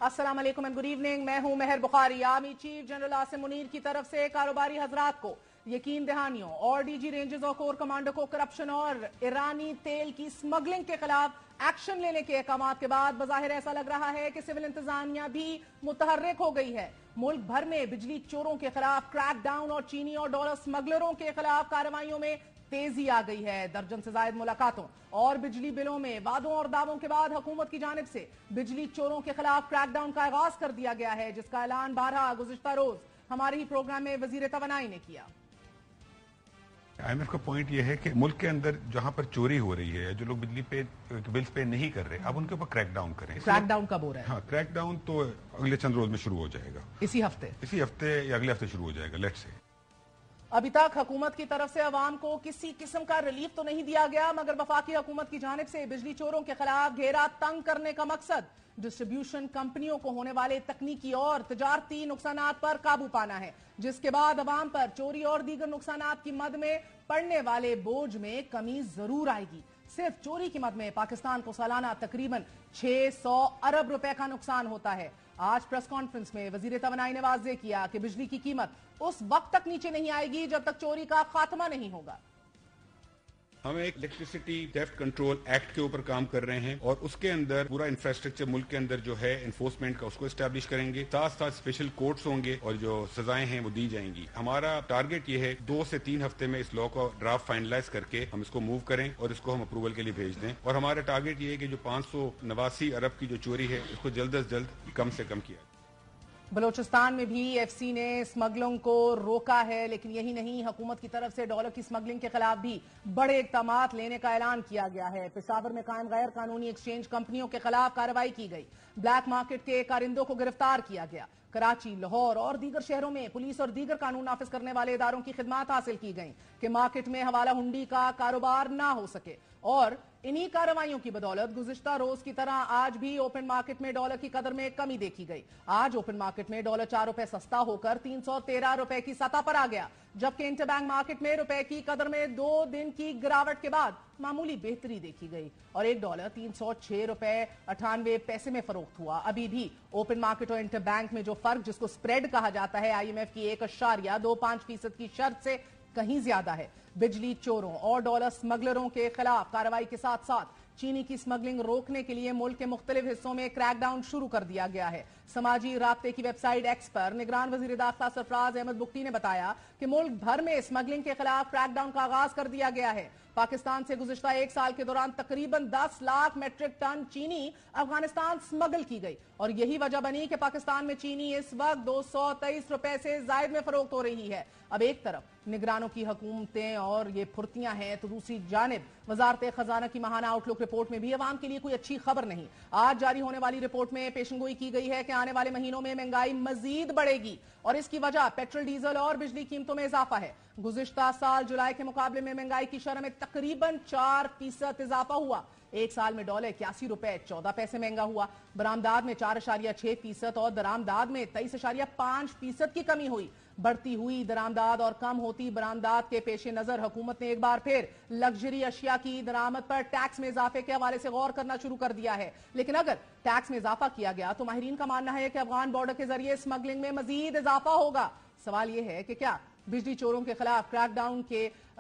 अस्सलाम वालेकुम and good evening. मैं हूं Mehar Bukhari. Army chief general Asim Munir की तरफ से कारोबारी हजरात को यकीन दहानियों और डीजी रेंजेस और कोर कमांडर को करप्शन और ईरानी तेल की स्मगलिंग के खिलाफ एक्शन लेने के अहकाम के बाद बज़ाहिर ऐसा लग रहा है कि सिविल इंतजामिया भी मुतहर्रिक हो गई है। मुल्क भर में बिजली चोरों के खिलाफ क्रैक डाउन और चीनी और डॉलर स्मगलरों के खिलाफ कार्रवाइयों में तेजी आ गई है। दर्जन से ज्यादा मुलाकातों और बिजली बिलों में वादों और दावों के बाद हुकूमत की जानिब से बिजली चोरों के खिलाफ क्रैकडाउन का आगाज कर दिया गया है, जिसका ऐलान 12 गुज़िश्ता रोज हमारे ही प्रोग्राम में वजीर तवानाई ने किया। IMF का पॉइंट ये है कि मुल्क के अंदर जहां पर चोरी हो रही है, जो लोग बिजली पे बिल्स पे नहीं कर रहे, अब उनके ऊपर क्रैकडाउन करें। क्रैकडाउन कब हो रहा है? हाँ, क्रैकडाउन तो अगले चंद रोज में शुरू हो जाएगा। इसी हफ्ते या अगले हफ्ते शुरू हो जाएगा, लेट्स से। अभी तक हुकूमत की तरफ से अवाम को किसी किस्म का रिलीफ तो नहीं दिया गया, मगर वफाकी हुकूमत की जानिब से बिजली चोरों के खिलाफ घेरा तंग करने का मकसद डिस्ट्रीब्यूशन कंपनियों को होने वाले तकनीकी और तजारती नुकसानात पर काबू पाना है, जिसके बाद अवाम पर चोरी और दीगर नुकसानात की मद में पड़ने वाले बोझ में कमी जरूर आएगी। सिर्फ चोरी की मद में पाकिस्तान को सालाना तकरीबन 600 अरब रुपए का नुकसान होता है। आज प्रेस कॉन्फ्रेंस में वजीर तवानाई ने वाज़ेह किया कि बिजली की कीमत उस वक्त तक नीचे नहीं आएगी जब तक चोरी का खात्मा नहीं होगा। हम एक इलेक्ट्रिसिटी थेफ्ट कंट्रोल एक्ट के ऊपर काम कर रहे हैं और उसके अंदर पूरा इंफ्रास्ट्रक्चर मुल्क के अंदर जो है एनफोर्समेंट का उसको एस्टैब्लिश करेंगे। साथ साथ स्पेशल कोर्ट्स होंगे और जो सजाएं हैं वो दी जाएंगी। हमारा टारगेट ये है 2 से 3 हफ्ते में इस लॉ का ड्राफ्ट फाइनलाइज करके हम इसको मूव करें और इसको हम अप्रूवल के लिए भेज दें। और हमारा टारगेट ये है कि जो 589 अरब की जो चोरी है इसको जल्द अज जल्द कम से कम किया। बलोचिस्तान में भी एफसी ने स्मगलिंग को रोका है, लेकिन यही नहीं, हुकूमत की तरफ से डॉलर की स्मगलिंग के खिलाफ भी बड़े इक़दामात लेने का ऐलान किया गया है। पेशावर में कायम गैर कानूनी एक्सचेंज कंपनियों के खिलाफ कार्रवाई की गई। ब्लैक मार्केट के कारिंदों को गिरफ्तार किया गया। कराची, लाहौर और दीगर शहरों में पुलिस और दीगर कानून नाफिज करने वाले इदारों की खिदमात हासिल की गई कि मार्केट में हवाला हुंडी का कारोबार ना हो सके। और इन्हीं कार्रवाइयों की बदौलत गुज़िश्ता रोज की तरह आज भी ओपन मार्केट में डॉलर की कदर में कमी देखी गई। आज ओपन मार्केट में डॉलर 4 रुपए सस्ता होकर 313 रुपए की सतह पर आ गया, जबकि इंटरबैंक मार्केट में रुपए की कदर में 2 दिन की गिरावट के बाद मामूली बेहतरी देखी गई और एक डॉलर 306 रुपए 98 पैसे में फरोख्त हुआ। अभी भी ओपन मार्केट और इंटरबैंक में जो फर्क, जिसको स्प्रेड कहा जाता है, IMF की 1.25% की शर्त से कहीं ज्यादा है। बिजली चोरों और डॉलर स्मगलरों के खिलाफ कार्रवाई के साथ साथ चीनी की स्मगलिंग रोकने के लिए मुल्क के मुख्तलिफ हिस्सों में क्रैकडाउन शुरू कर दिया गया है। समाजी राब्ते की वेबसाइट एक्स पर निगरान वजीर दाखिला सरफराज अहमद बुख्ती ने बताया कि मुल्क भर में स्मगलिंग के खिलाफ क्रैकडाउन का आगाज कर दिया गया है। पाकिस्तान से गुज़िश्ता 1 साल के दौरान तकरीबन 10 लाख मेट्रिक टन चीनी अफगानिस्तान स्मगल की गई और यही वजह बनी कि पाकिस्तान में चीनी इस वक्त 223 रुपए से जायद में फरोख्त हो रही है। अब एक तरफ निगरानों की हुकूमतें और ये फुर्तियां हैं, तो दूसरी जानिब वजारत खजाना की माहाना आउटलुक रिपोर्ट में भी अवाम के लिए कोई अच्छी खबर नहीं। आज जारी होने वाली रिपोर्ट में पेशनगोई की गई है कि आने वाले महीनों में महंगाई मजीद बढ़ेगी और इसकी वजह पेट्रोल, डीजल और बिजली कीमतों में इजाफा है। गुज़िश्ता साल जुलाई के मुकाबले में महंगाई की शरह में तकरीबन 4% इजाफा हुआ। एक साल में डॉलर 81 रुपए 14 पैसे महंगा हुआ। बरामदाद में 4.6% और दरामदाद में 23.5% की कमी हुई। बढ़ती हुई दरामदाद और कम होती बरामदाद के पेश नजर हुकूमत ने एक बार फिर लग्जरी अशिया की दरामद पर टैक्स में इजाफे के हवाले से गौर करना शुरू कर दिया है। लेकिन अगर टैक्स में इजाफा किया गया तो माहिरीन का मानना है कि अफगान बॉर्डर के जरिए स्मगलिंग में मजीद इजाफा होगा। सवाल यह है कि क्या बिजली चोरों के खिलाफ क्रैकडाउन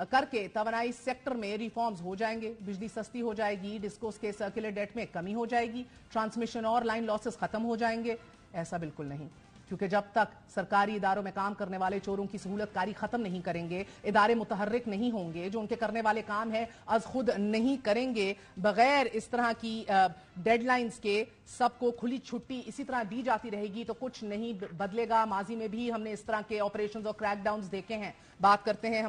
करके तवानाई सेक्टर में रिफॉर्म्स हो जाएंगे, बिजली सस्ती हो जाएगी, डिस्कोस के सर्कुलर डेट में कमी हो जाएगी, ट्रांसमिशन और लाइन लॉसेस खत्म हो जाएंगे? ऐसा बिल्कुल नहीं, क्योंकि जब तक सरकारी इदारों में काम करने वाले चोरों की सहूलत कारी खत्म नहीं करेंगे, इदारे मुतहर्रिक नहीं होंगे, जो उनके करने वाले काम है अज खुद नहीं करेंगे, बगैर इस तरह की डेडलाइंस के सबको खुली छुट्टी इसी तरह दी जाती रहेगी, तो कुछ नहीं बदलेगा। माजी में भी हमने इस तरह के ऑपरेशंस और क्रैकडाउन्स देखे हैं। बात करते हैं